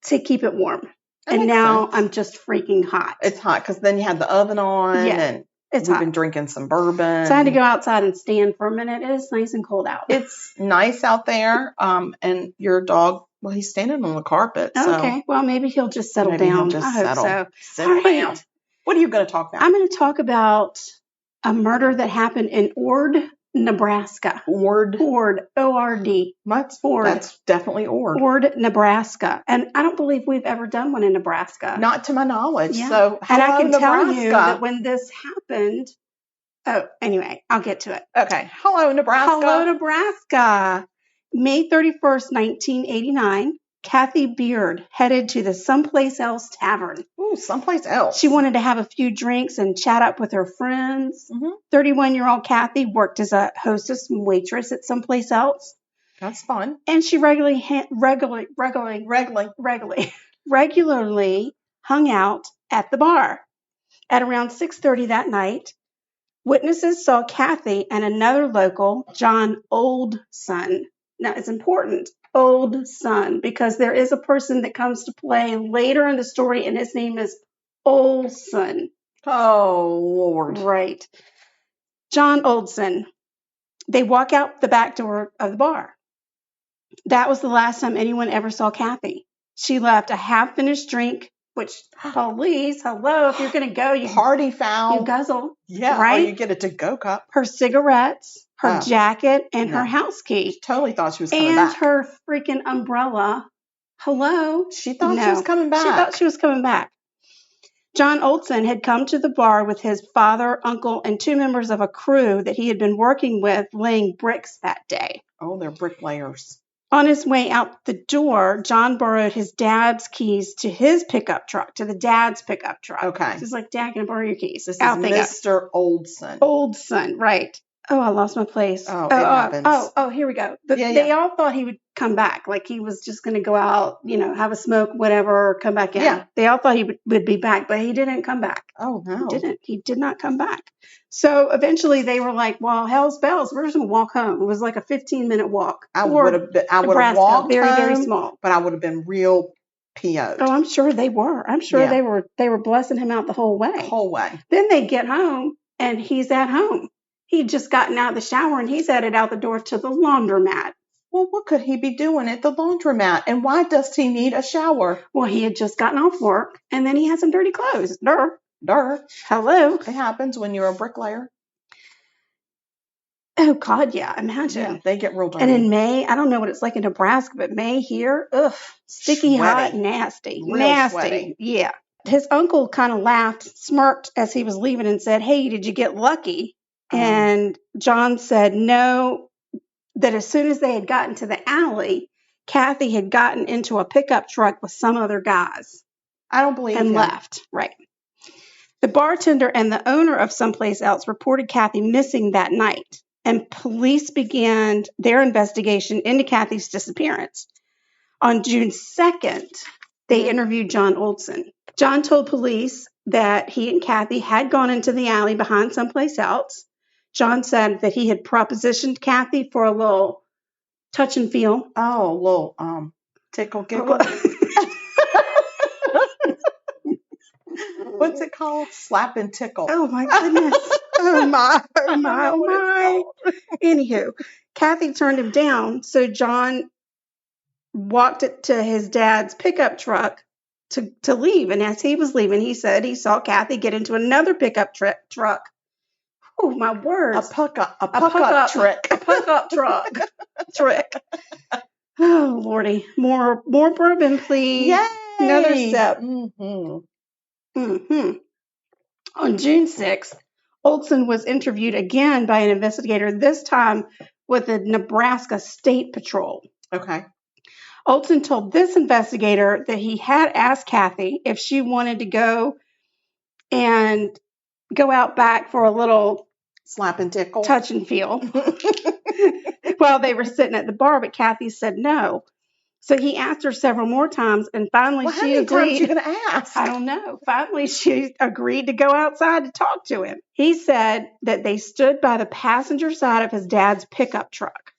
to keep it warm. And now sense. I'm just freaking hot. It's hot because then you had the oven on and it's we've hot. been drinking some bourbon. So I had to go outside and stand for a minute. It is nice and cold out. It's nice out there. And your dog, well, he's standing on the carpet. So Okay. Well, maybe he'll just settle maybe down. he'll just I hope settle. so. Settle All right. down. What are you going to talk about? I'm going to talk about a murder that happened in Ord, Nebraska. Ord. O-R-D. That's definitely Ord. Ord, Nebraska. And I don't believe we've ever done one in Nebraska. Not to my knowledge. Yeah. So, And I hello, can tell you Nebraska. that when this happened, anyway, I'll get to it. Okay. Hello, Nebraska. Hello, Nebraska. May 31st, 1989, Kathy Beard headed to the Someplace Else Tavern. Ooh, someplace else. She wanted to have a few drinks and chat up with her friends. Mhm. 31-year-old Kathy worked as a hostess and waitress at Someplace Else. That's fun. And she regularly hung out at the bar. At around 6:30 that night, witnesses saw Kathy and another local, John Oldson. Now, it's important, Oldson, because there is a person that comes to play later in the story, and his name is Olson. Oh, Lord. Right. John Oldson. They walk out the back door of the bar. That was the last time anyone ever saw Kathy. She left a half-finished drink, which, please, hello, if you're going to go, you Party foul. you guzzle. Yeah, right? or you get a to-go cup. Her cigarettes, her Oh. jacket, and her No. house key. Totally thought she was coming And back. her freaking umbrella. Hello? She thought she No. was coming back. She thought she was coming back. John Oldson had come to the bar with his father, uncle, and 2 members of a crew that he had been working with laying bricks that day. Oh, they're bricklayers. On his way out the door, John borrowed his dad's keys to his pickup truck, to the dad's pickup truck. Okay. He's like, Dad, can I borrow your keys? This is Out they go. Mr. Oldson. Oldson, right. Oh, I lost my place. Oh, it happens. Here we go. Yeah, They all thought he would come back, like he was just going to go out, have a smoke, whatever, come back in. Yeah. They all thought he would be back, but he didn't come back. Oh, no. He did not come back. So eventually they were like, well, hell's bells. We're just going to walk home. It was like a 15-minute walk. I would have Nebraska, walked very, very home, small. but I would have been real PO'd Oh, I'm sure they were. I'm sure Yeah. they were blessing him out the whole way. the whole way. Then they get home and he's at home. He'd just gotten out of the shower and he's headed out the door to the laundromat. Well, what could he be doing at the laundromat? And why does he need a shower? Well, he had just gotten off work and then he had some dirty clothes. Durr. Hello. It happens when you're a bricklayer. Oh, God, yeah. Imagine. Yeah, they get real dirty. And in May, I don't know what it's like in Nebraska, but May here, sticky, Sweaty. hot, nasty. Real nasty. sweaty. Yeah. His uncle kind of laughed, smirked as he was leaving and said, hey, did you get lucky? And John said no, that as soon as they had gotten to the alley, Kathy had gotten into a pickup truck with some other guys I don't believe and him. left. Right. The bartender and the owner of Someplace Else reported Kathy missing that night, and police began their investigation into Kathy's disappearance. On June 2nd, they interviewed John Oldson. John told police that he and Kathy had gone into the alley behind Someplace Else. John said that he had propositioned Kathy for a little touch and feel. Oh, a little tickle giggle. What's it called? Slap and tickle. Oh, my goodness. Oh, my. Oh, my. Oh, my. Anywho, Kathy turned him down, so John walked it to his dad's pickup truck to leave. And as he was leaving, he said he saw Kathy get into another pickup truck. Oh, my words. A puck up trick. A puck up truck. Trick. Oh, Lordy. More bourbon, please. Yay! Another sip. Mm-hmm. On June 6th, Olson was interviewed again by an investigator, this time with the Nebraska State Patrol. Okay. Olson told this investigator that he had asked Kathy if she wanted to go out back for a little slap and tickle, touch and feel while they were sitting at the bar, but Kathy said no. So he asked her several more times, and finally she agreed. How many times are you going to ask? I don't know. Finally, she agreed to go outside to talk to him. He said that they stood by the passenger side of his dad's pickup truck.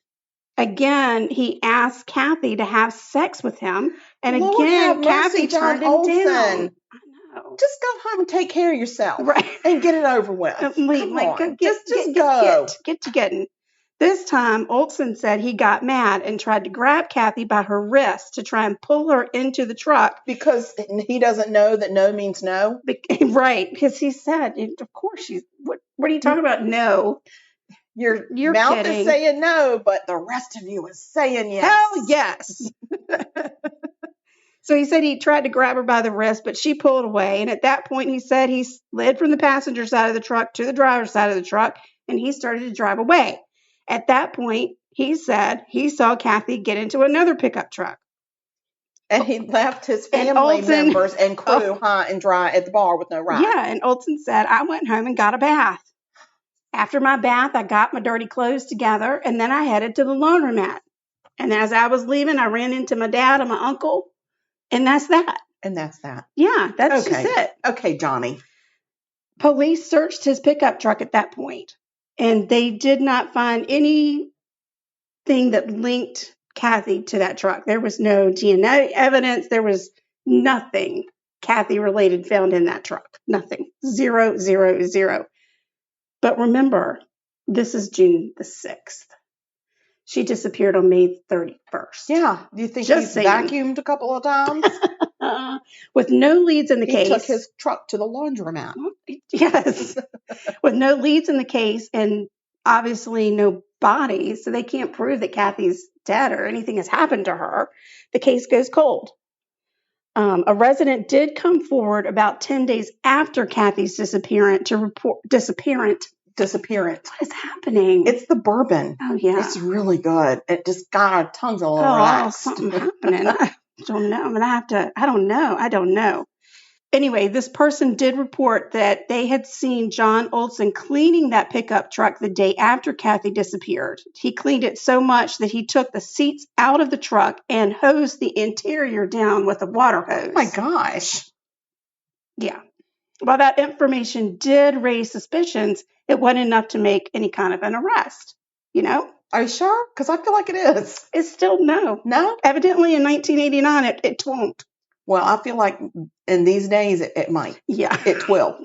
Again, he asked Kathy to have sex with him, and Lord again, Kathy John turned him Olson. down. I know. Just go home and take care of yourself, right, and get it over with. Come on. Just go. Get to getting. This time, Olson said he got mad and tried to grab Kathy by her wrist to try and pull her into the truck. Because he doesn't know that no means no? Right, because he said, of course, what are you talking about, no? Your You're mouth kidding. is saying no, but the rest of you is saying yes. Hell yes. So he said he tried to grab her by the wrist, but she pulled away. And at that point, he said he slid from the passenger side of the truck to the driver's side of the truck, and he started to drive away. At that point, he said he saw Kathy get into another pickup truck. And he left his family members and crew high and dry at the bar with no ride. Yeah, and Olson said, I went home and got a bath. After my bath, I got my dirty clothes together, and then I headed to the laundromat. And as I was leaving, I ran into my dad and my uncle, and that's that. And that's that. Yeah, that's just it. Okay, Johnny. Police searched his pickup truck at that point, and they did not find anything that linked Kathy to that truck. There was no DNA evidence. There was nothing Kathy related found in that truck. Nothing. 0, 0, 0. But remember, this is June the 6th. She disappeared on May 31st. Yeah. Do you think he's vacuumed a couple of times? With no leads in the case. He took his truck to the laundromat. Yes. With no leads in the case and obviously no bodies, so they can't prove that Kathy's dead or anything has happened to her, the case goes cold. A resident did come forward about 10 days after Kathy's disappearance to report disappearance. What is happening? It's the bourbon. Oh, yeah. It's really good. It just got our tongues a little relaxed. Something happening. I don't know. I'm going to have to, I don't know. Anyway, this person did report that they had seen John Olson cleaning that pickup truck the day after Kathy disappeared. He cleaned it so much that he took the seats out of the truck and hosed the interior down with a water hose. Oh my gosh. Yeah. While that information did raise suspicions, it wasn't enough to make any kind of an arrest. You know? Are you sure? Because I feel like it is. It's still no. No? Evidently in 1989, it won't. Well, I feel like in these days it might. Yeah. It will.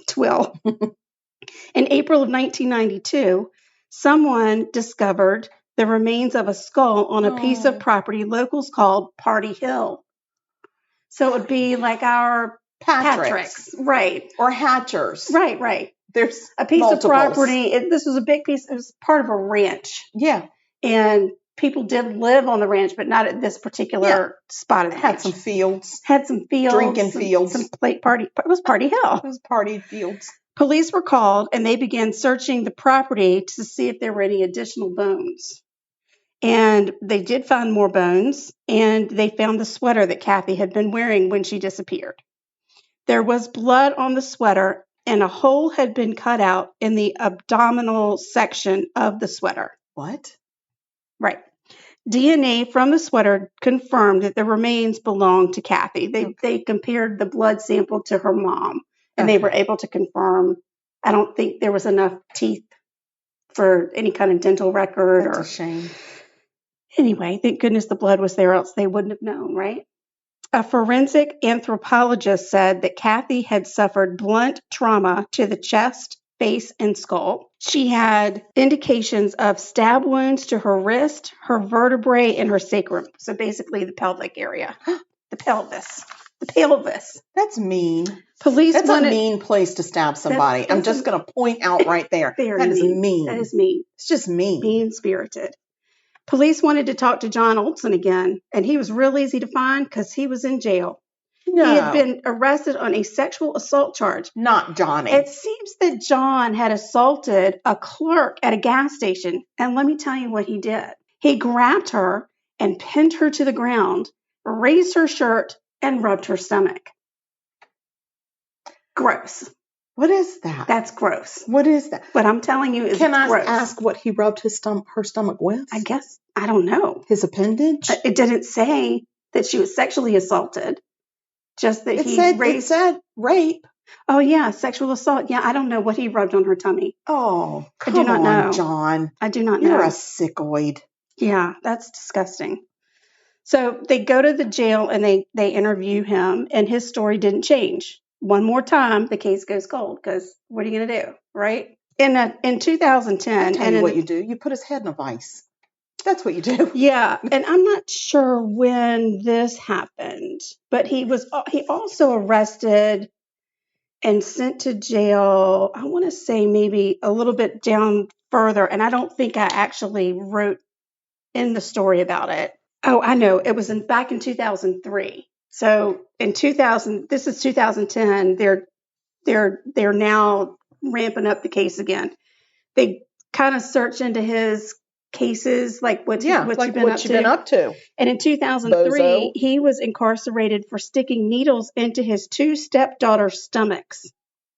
In April of 1992, someone discovered the remains of a skull on a piece of property locals called Party Hill. So it would be like our Patrick's. Right. Or Hatchers. Right. There's a piece multiples. Of property. This was a big piece. It was part of a ranch. Yeah. And people did live on the ranch, but not at this particular spot of the ranch. Had some fields. Drinking fields. Some plate party. It was Party Hill. It was party fields. Police were called, and they began searching the property to see if there were any additional bones. And they did find more bones, and they found the sweater that Kathy had been wearing when she disappeared. There was blood on the sweater, and a hole had been cut out in the abdominal section of the sweater. What? Right. DNA from the sweater confirmed that the remains belonged to Kathy. They compared the blood sample to her mom, and they were able to confirm. I don't think there was enough teeth for any kind of dental record. That's a shame. Anyway, thank goodness the blood was there, else they wouldn't have known, right? A forensic anthropologist said that Kathy had suffered blunt trauma to the chest, face, and skull. She had indications of stab wounds to her wrist, her vertebrae, and her sacrum. So basically the pelvic area. The pelvis. That's mean. That's a mean place to stab somebody. I'm just going to point out right there. That is mean. That is mean. It's just mean. Mean-spirited. Police wanted to talk to John Olson again, and he was real easy to find because he was in jail. No. He had been arrested on a sexual assault charge. Not Johnny. It seems that John had assaulted a clerk at a gas station, and let me tell you what he did. He grabbed her and pinned her to the ground, raised her shirt, and rubbed her stomach. Gross. What is that? That's gross. What is that? What I'm telling you is Can I gross. ask what he rubbed her stomach with? I guess, I don't know. His appendage? It didn't say that she was sexually assaulted. Just that It said rape. Oh, yeah, sexual assault. Yeah, I don't know what he rubbed on her tummy. Oh, I do not know. John. I do not know. You're a sickoid. Yeah, that's disgusting. So they go to the jail and they interview him, and his story didn't change. One more time, the case goes cold because what are you going to do, right? In 2010, I'll tell you what you do. You put his head in a vice. That's what you do. Yeah, and I'm not sure when this happened, but he also arrested and sent to jail. I want to say maybe a little bit down further, and I don't think I actually wrote in the story about it. Oh, I know. It was back in 2003. So in 2000, this is 2010. They're now ramping up the case again. They kind of search into his cases, like what you've been up to. And in 2003, Bozo. he was incarcerated for sticking needles into his 2 stepdaughters' stomachs.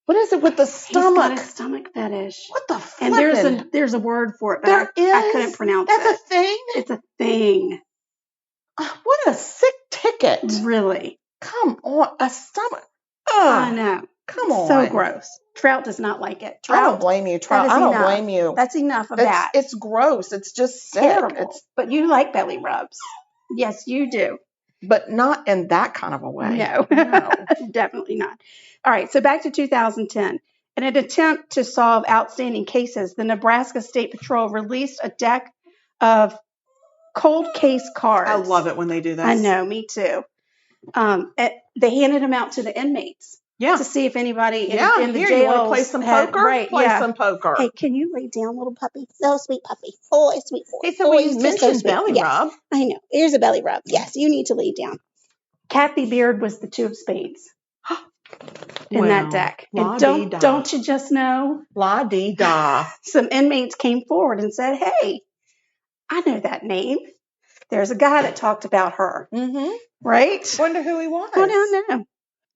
What is it with the stomach? He's got a stomach fetish. What the fuck? And there's a word for it, but I couldn't pronounce it. That's a thing? It's a thing. What a sick ticket. Really? Come on. A stomach. I know. Come on. So gross. Trout does not like it. I don't blame you, Trout. I don't blame you. That's enough of that. It's gross. It's just sick. Terrible. But you like belly rubs. Yes, you do. But not in that kind of a way. No. Definitely not. All right, so back to 2010. In an attempt to solve outstanding cases, the Nebraska State Patrol released a deck of cold case cards. I love it when they do this. I know, me too. They handed them out to the inmates. Yeah. To see if anybody in the here, jail you want to play some poker? Right, play some poker. Hey, can you lay down, little puppy? No, sweet puppy. Oh, sweet boy. Hey, so we mentioned belly rub. I know. Here's a belly rub. Yes, you need to lay down. Kathy Beard was the 2 of spades in that deck. And don't you just know? La-dee-da. Some inmates came forward and said, hey, I know that name. There's a guy that talked about her. Mm-hmm. Right? Wonder who he was. I don't know.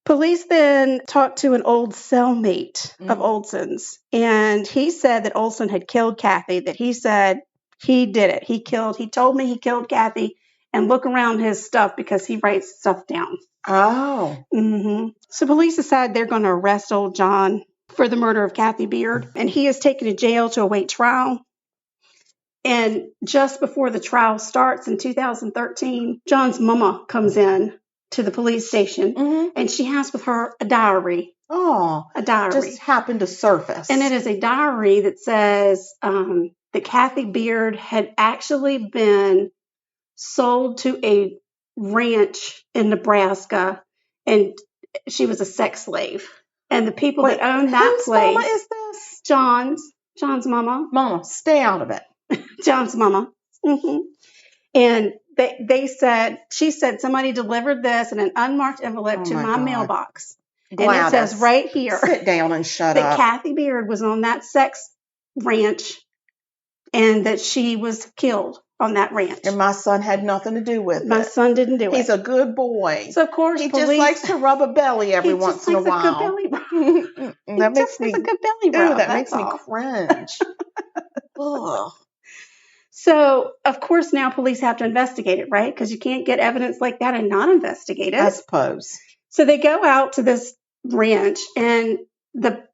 Police then talked to an old cellmate of Olson's, and he said that Olson had killed Kathy, that he said he did it. He told me he killed Kathy, and look around his stuff because he writes stuff down. Oh. Mm-hmm. So police decide they're going to arrest old John for the murder of Kathy Beard, and he is taken to jail to await trial. And just before the trial starts in 2013, John's mama comes in to the police station, and she has with her a diary. Oh, a diary. Just happened to surface. And it is a diary that says that Kathy Beard had actually been sold to a ranch in Nebraska, and she was a sex slave. And the people that own that place. Whose mama is this? John's mama. Mama, stay out of it. John's mama. Mm-hmm. And she said somebody delivered this in an unmarked envelope to my mailbox. Gladys, and it says right here. Sit down and shut up. That Kathy Beard was on that sex ranch and that she was killed on that ranch. And my son had nothing to do with it. My son didn't do it. He's a good boy. So, of course, he just likes to rub a belly every once in a while. A good belly rub. That makes me a good belly rub. That makes me cringe. Ugh. So, of course, now police have to investigate it, right? Because you can't get evidence like that and not investigate it. I suppose. So they go out to this ranch, and the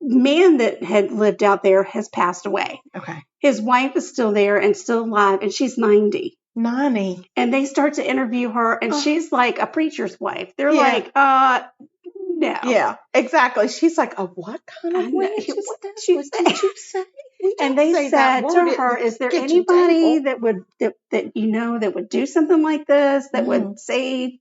man that had lived out there has passed away. Okay. His wife is still there and still alive, and she's 90. 90. And they start to interview her, and she's like a preacher's wife. They're like, no. Yeah, exactly. She's like, a what kind of ranch is what this? did What did you say? And they said to her, is there anybody that would that you know that would do something like this, that would say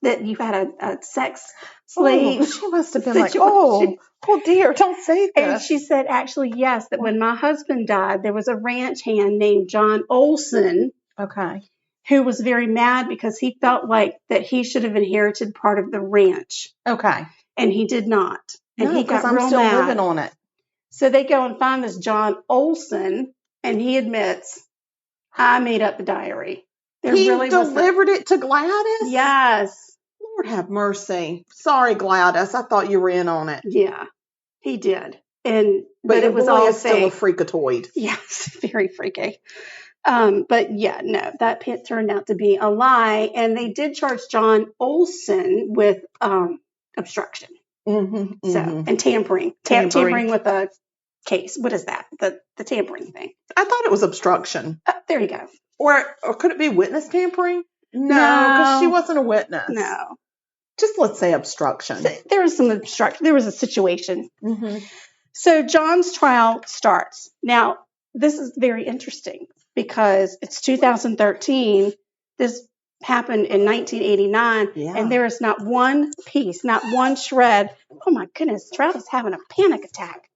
that you had a sex slave. She must have been situation. like, oh dear, don't say And this. she said, actually, yes, that when my husband died, there was a ranch hand named John Olson Okay. who was very mad because he felt like that he should have inherited part of the ranch. Okay. And he did not. And he got I'm real still mad. living on it. So they go and find this John Olson, and he admits, I made up the diary. He delivered it to Gladys? Yes. Lord have mercy. Sorry, Gladys. I thought you were in on it. Yeah, he did. But it was boy all is still a fake. freakatoid. Yes, very freaky. But yeah, no, that pit turned out to be a lie. And they did charge John Olson with obstruction. Mm-hmm, So, and tampering. Tampering with a case. What is that? The tampering thing. I thought it was obstruction. There you go. Or could it be witness tampering? No, because she wasn't a witness. No. Just let's say obstruction. There was some obstruction. There was a situation. Mm-hmm. So John's trial starts. Now, this is very interesting because it's 2013. This happened in 1989, and there is not one piece, not one shred. Oh my goodness, Trout is having a panic attack.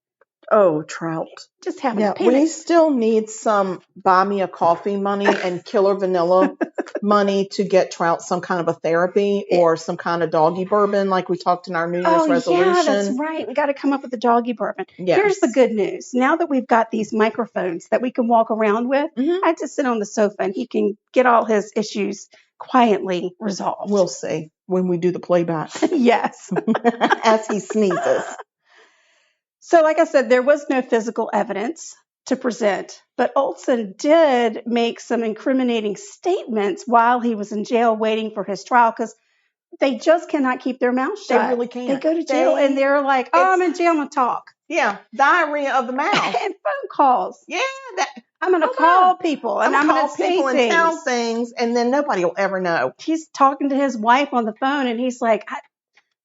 Oh, Trout. Just having a panic. We still need some buy me a coffee money and Killer Vanilla money to get Trout some kind of a therapy or some kind of doggy bourbon like we talked in our New Year's resolution. Yeah, that's right. We got to come up with a doggy bourbon. Yes. Here's the good news. Now that we've got these microphones that we can walk around with, I just sit on the sofa and he can get all his issues quietly resolved. We'll see when we do the playback. Yes. As he sneezes. So like I said, there was no physical evidence to present, but Olson did make some incriminating statements while he was in jail waiting for his trial because they just cannot keep their mouth shut. They really can't. They go to jail and they're like, I'm in jail and talk. Yeah, diarrhea of the mouth. And phone calls. Yeah. I'm going to call people and I'm going to say people things. And tell things and then nobody will ever know. He's talking to his wife on the phone and he's like,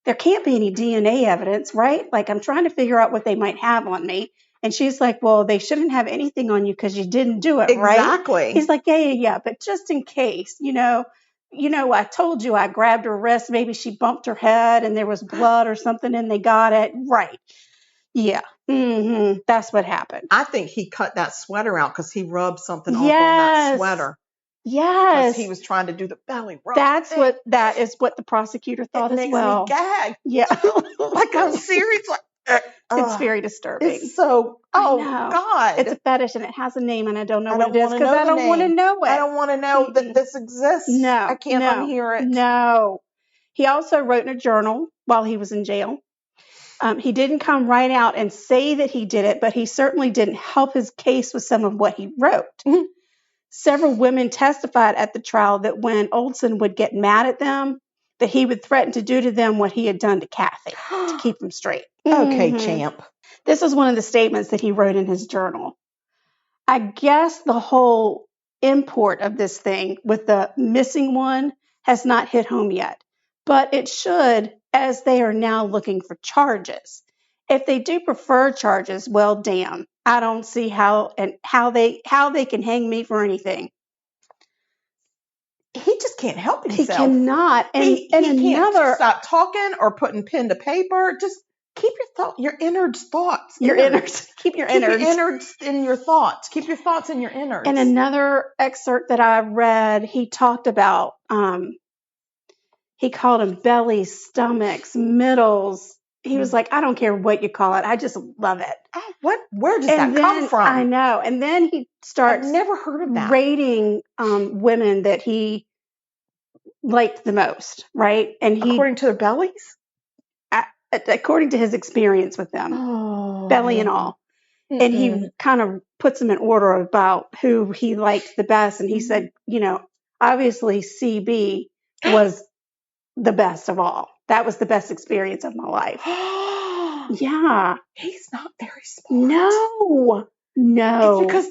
there can't be any DNA evidence, right? Like, I'm trying to figure out what they might have on me. And she's like, well, they shouldn't have anything on you because you didn't do it, right? Exactly. He's like, yeah. But just in case, I told you I grabbed her wrist. Maybe she bumped her head and there was blood or something and they got it. Right. Yeah. Mm-hmm. That's what happened. I think he cut that sweater out because he rubbed something off on that sweater. Yes. Because he was trying to do the belly rub. That is what the prosecutor thought as well. It makes me gag. Yeah. Like I'm serious. It's very disturbing. It's so, God. It's a fetish and it has a name and I don't know what it is because I don't want to know it. I don't want to know that this exists. No. I can't unhear it. No. He also wrote in a journal while he was in jail. He didn't come right out and say that he did it, but he certainly didn't help his case with some of what he wrote. Mm-hmm. Several women testified at the trial that when Olson would get mad at them, that he would threaten to do to them what he had done to Kathy to keep them straight. Okay, champ. This is one of the statements that he wrote in his journal. I guess the whole import of this thing with the missing one has not hit home yet, but it should, as they are now looking for charges. If they do prefer charges, well, damn. I don't see how they can hang me for anything. He just can't help himself. He cannot. And he can't stop talking or putting pen to paper. Just keep your innards thoughts. Keep your innards. Keep your innards in your thoughts. Keep your thoughts in your innards. And another excerpt that I read, he talked about, he called them bellies, stomachs, middles. He was like, I don't care what you call it. I just love it. Oh, where does that come from? I know. And then he starts I've never heard of that. Rating women that he liked the most, right? And according to their bellies? According to his experience with them, belly and all. Mm-mm. And he kind of puts them in order about who he liked the best. And he said, obviously CB was the best of all. That was the best experience of my life. Yeah. He's not very smart. No. It's because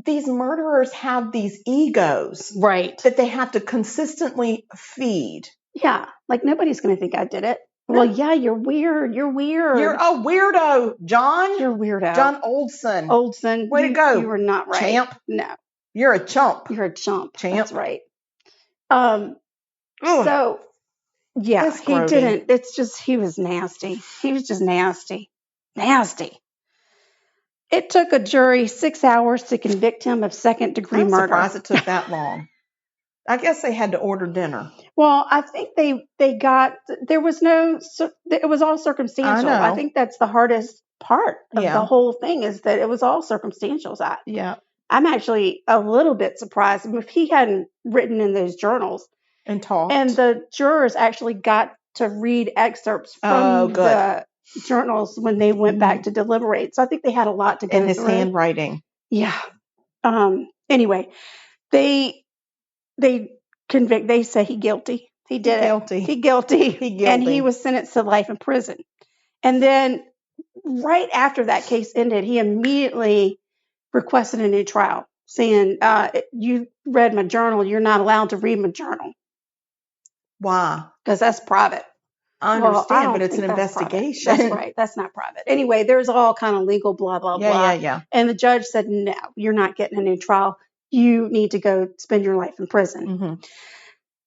these murderers have these egos. Right. That they have to consistently feed. Yeah. Like nobody's going to think I did it. No. Well, yeah, you're weird. You're a weirdo, John. You're a weirdo. John Olson. Way to go. You were not right. Champ. No. You're a chump. You're a chump. Champ. That's right. So Yeah, It's he grody. didn't. It's just, he was nasty. He was just nasty. Nasty. It took a jury 6 hours to convict him of second-degree I'm murder. surprised it took that long. I guess they had to order dinner. Well, I think they got, there was no, it was all circumstantial. I know. I think that's the hardest part of Yeah. the whole thing, is that it was all circumstantial. Yeah. I'm actually a little bit surprised if he hadn't written in those journals. And talked. And the jurors actually got to read excerpts from the journals when they went back to deliberate. So I think they had a lot to go in his through. handwriting. Yeah. Anyway, they convict. They say he guilty. He did it. He guilty. And he was sentenced to life in prison. And then right after that case ended, he immediately requested a new trial, saying, you read my journal. You're not allowed to read my journal. Why? Because that's private. I understand, but it's an investigation. That's right. That's not private. Anyway, there's all kind of legal blah, blah, blah. Yeah. And the judge said, no, you're not getting a new trial. You need to go spend your life in prison. Mm-hmm.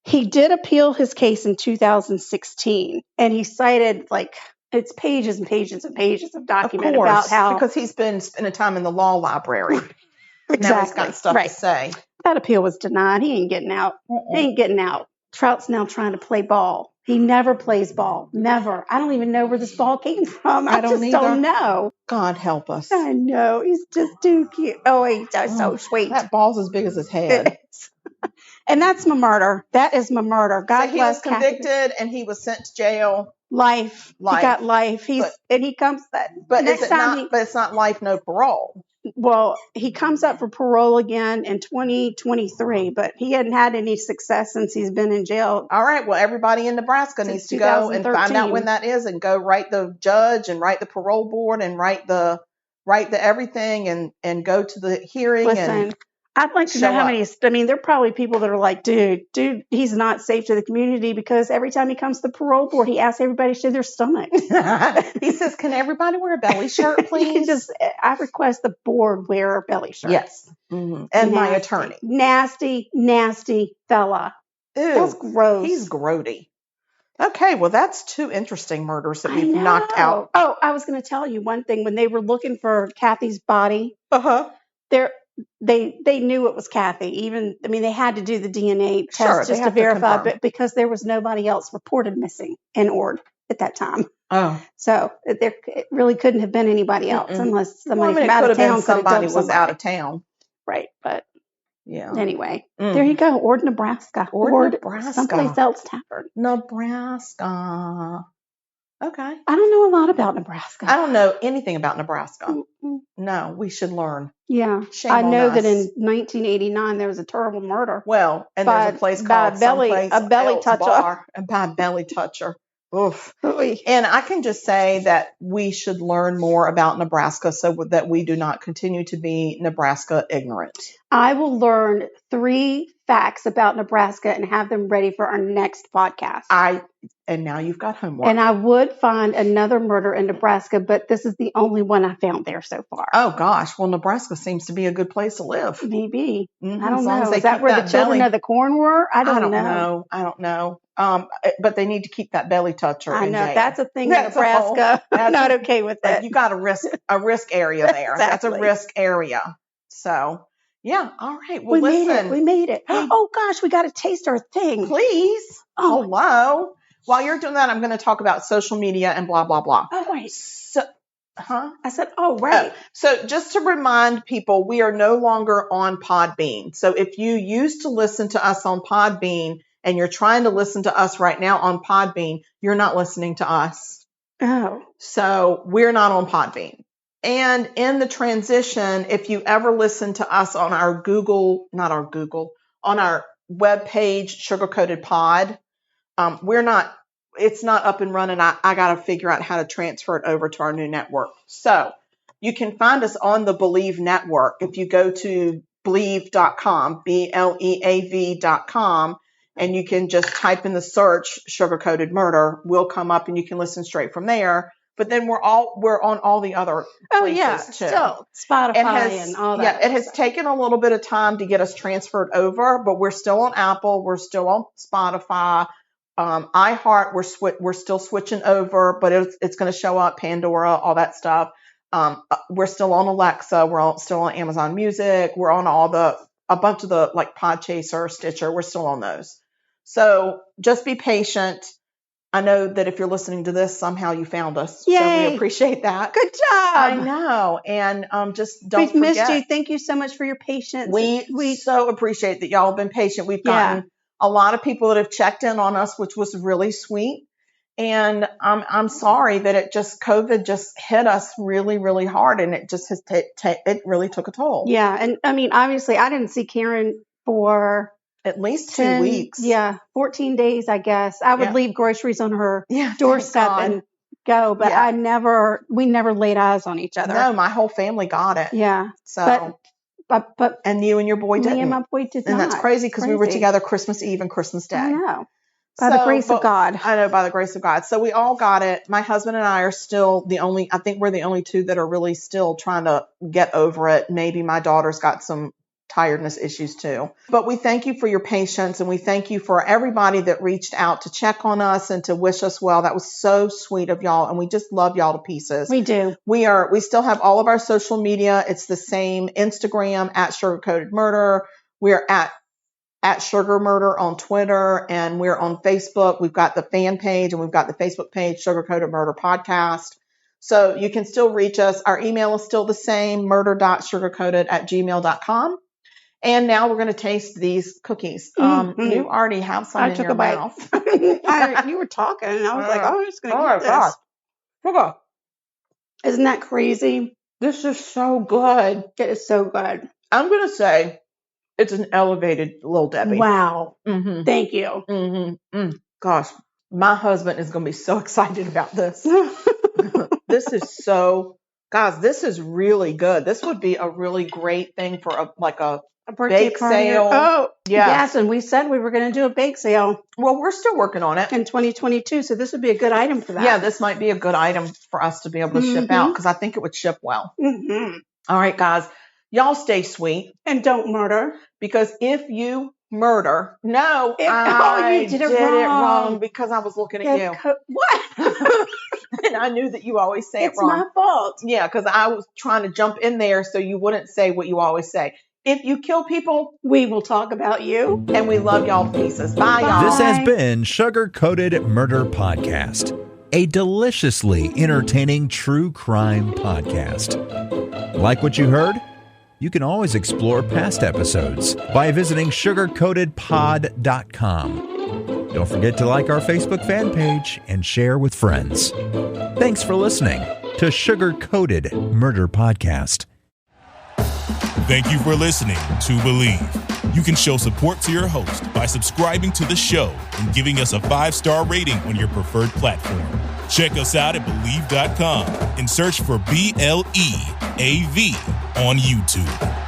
He did appeal his case in 2016, and he cited it's pages and pages and pages of document about how, because he's been spending time in the law library. Exactly. Now he's got stuff to say. That appeal was denied. He ain't getting out. He ain't getting out. Trout's now trying to play ball. He never plays ball. Never. I don't even know where this ball came from. I just don't know. God help us. I know. He's just too cute. Oh, he's just so sweet. That ball's as big as his head. And that's my murder. That is my murder. God so he bless. Was convicted and he was sent to jail. Life. He got life. And he comes but next time. But it's not life, no parole. Well, he comes up for parole again in 2023, but he hadn't had any success since he's been in jail. All right. Well, everybody in Nebraska needs to go and find out when that is, and go write the judge and write the parole board and write the everything and go to the hearing. Listen, I'd like to know how many. I mean, there are probably people that are like, dude, he's not safe to the community, because every time he comes to the parole board, he asks everybody to shave their stomach. He says, "Can everybody wear a belly shirt, please?" I request the board wear a belly shirt. Yes, mm-hmm. And my attorney. Nasty fella. Ew, that's gross. He's grody. Okay, well, that's two interesting murders that we've knocked out. Oh, I was going to tell you one thing. When they were looking for Kathy's body, they knew it was Kathy. They had to do the DNA test just to verify, but because there was nobody else reported missing in Ord at that time. Oh, so it really couldn't have been anybody else unless somebody from out of town. Somebody was out of town, right? But yeah. Anyway, there you go. Ord, Nebraska. Ord, Nebraska. Someplace else tavern. Nebraska. Okay. I don't know a lot about Nebraska. I don't know anything about Nebraska. Mm-hmm. No, we should learn. Yeah. Shame I know on that in 1989 there was a terrible murder. Well, and there's a place called a belly toucher. By a belly toucher. Oof. And I can just say that we should learn more about Nebraska so that we do not continue to be Nebraska ignorant. I will learn 3 facts about Nebraska and have them ready for our next podcast. And now you've got homework. And I would find another murder in Nebraska, but this is the only one I found there so far. Oh, gosh. Well, Nebraska seems to be a good place to live. Maybe. Mm-hmm. I don't know. Is that where the children of the corn were? I don't know. I don't know. But they need to keep that belly toucher in jail. That's a thing in Nebraska. I'm not okay with that. You got a risk area there. Exactly. That's a risk area. So, yeah. All right. Well, We made it. Oh, gosh. We got to taste our thing. Please. Oh. Hello. While you're doing that, I'm going to talk about social media and blah, blah, blah. Oh, wait. I said, oh, right. So just to remind people, we are no longer on Podbean. So if you used to listen to us on Podbean and you're trying to listen to us right now on Podbean, you're not listening to us. Oh. So we're not on Podbean. And in the transition, if you ever listen to us on our on our webpage, Sugar Coated Pod, it's not up and running. I got to figure out how to transfer it over to our new network. So you can find us on the Believe network. If you go to Believe.com, BLEAV.com, and you can just type in the search Sugar Coated Murder, we'll come up and you can listen straight from there. But then we're on all the other places too. Still Spotify and all that. Yeah, it has taken a little bit of time to get us transferred over, but we're still on Apple, we're still on Spotify. iHeart, we're still switching over, but it's going to show up, Pandora, all that stuff. We're still on Alexa. We're still on Amazon Music. We're on a bunch of the like Podchaser, Stitcher. We're still on those. So just be patient. I know that if you're listening to this, somehow you found us. Yay. So we appreciate that. Good job. I know. And just don't We've forget. missed you. Thank you so much for your patience. We so appreciate that y'all have been patient. We've gotten a lot of people that have checked in on us, which was really sweet. And I'm sorry that COVID just hit us really, really hard. And it just it really took a toll. Yeah. And I mean, obviously I didn't see Karen for at least 2 weeks. Yeah. 14 days, I guess. I would leave groceries on her doorstep and go, but we never laid eyes on each other. No, my whole family got it. Yeah. So, but and you and your boy didn't. Me and my boy did not. And that's crazy because we were together Christmas Eve and Christmas Day. I know. By the grace of God. I know, by the grace of God. So we all got it. My husband and I are still I think we're the only two that are really still trying to get over it. Maybe my daughter's got some tiredness issues too. But we thank you for your patience, and we thank you for everybody that reached out to check on us and to wish us well. That was so sweet of y'all, and we just love y'all to pieces. We do. We still have all of our social media. It's the same: Instagram at Sugar Coated Murder. We're at Sugar Murder on Twitter, and we're on Facebook. We've got the fan page and we've got the Facebook page, Sugar Coated Murder Podcast. So you can still reach us. Our email is still the same, murder.sugarcoated@gmail.com. And now we're going to taste these cookies. You already have some in your mouth. You were talking and I was like, I'm just going to eat this. Sugar. Isn't that crazy? This is so good. It is so good. I'm going to say it's an elevated Little Debbie. Wow. Mm-hmm. Thank you. Mm-hmm. Gosh, my husband is going to be so excited about this. This is really good. This would be a really great thing for a birthday bake party. sale. Oh, yes. And we said we were going to do a bake sale. Well, we're still working on it. In 2022. So this would be a good item for that. Yeah, this might be a good item for us to be able to ship out because I think it would ship well. Mm-hmm. All right, guys. Y'all stay sweet. And don't murder. Because if you murder, you did it wrong because I was looking at you. What? And I knew that you always say it wrong. It's my fault. Yeah, because I was trying to jump in there so you wouldn't say what you always say. If you kill people, we will talk about you. And we love y'all to pieces. Bye, y'all. This has been Sugar Coated Murder Podcast, a deliciously entertaining true crime podcast. Like what you heard? You can always explore past episodes by visiting sugarcoatedpod.com. Don't forget to like our Facebook fan page and share with friends. Thanks for listening to Sugar Coated Murder Podcast. Thank you for listening to Believe. You can show support to your host by subscribing to the show and giving us a 5-star rating on your preferred platform. Check us out at Believe.com and search for BLEAV on YouTube.